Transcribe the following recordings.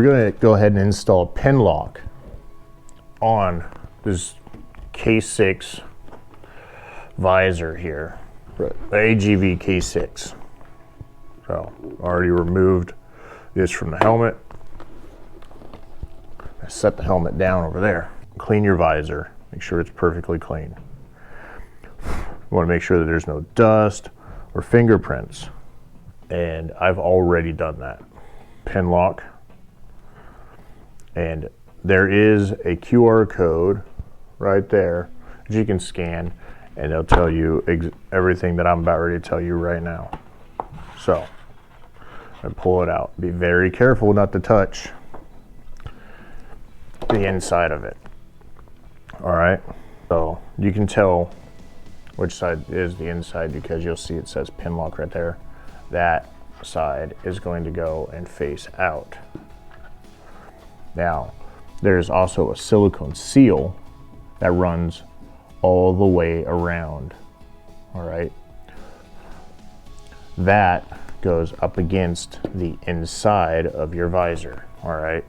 We're going to go ahead and install a pin lock on this K6 visor here, the AGV K6. So already removed this from the helmet. I set the helmet down over there. Clean your visor, make sure it's perfectly clean. You want to make sure that there's no dust or fingerprints, and I've already done that. Pin lock, and there is a QR code right there that you can scan, and it'll tell you everything that I'm about ready to tell you right now. So I pull it out. Be very careful not to touch the inside of it. All right, so you can tell which side is the inside because you'll see it says pin lock right there. That side is going to go and face out. Now, there's also a silicone seal that runs all the way around. All right, that goes up against the inside of your visor. All right,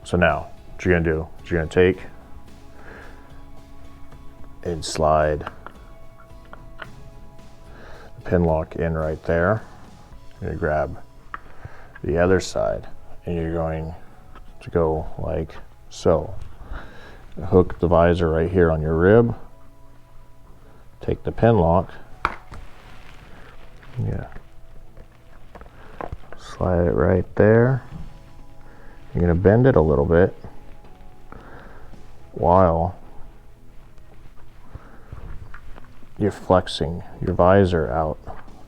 so now what you're gonna do is you're gonna take and slide the pin lock in right there. You're gonna grab the other side and you're going to go like so. Hook the visor right here on your rib. Take the pin lock. Yeah. Slide it right there. You're gonna bend it a little bit while you're flexing your visor out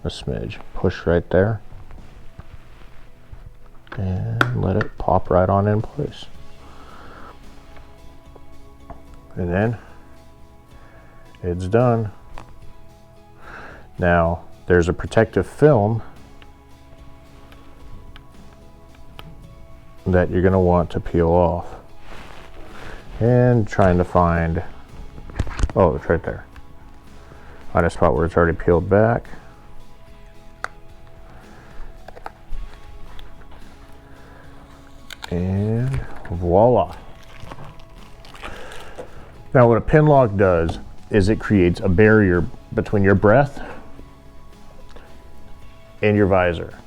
a smidge. Push right there and let it pop right on in place. And then it's done. Now there's a protective film that you're going to want to peel off, and trying to find, oh, it's right there. Find a spot where it's already peeled back. And voila. Now what a pin lock does is it creates a barrier between your breath and your visor,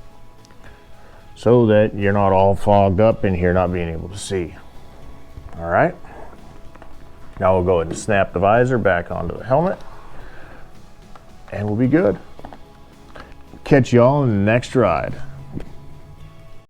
so that you're not all fogged up in here not being able to see. All right, now we'll go ahead and snap the visor back onto the helmet and we'll be good. Catch y'all in the next ride.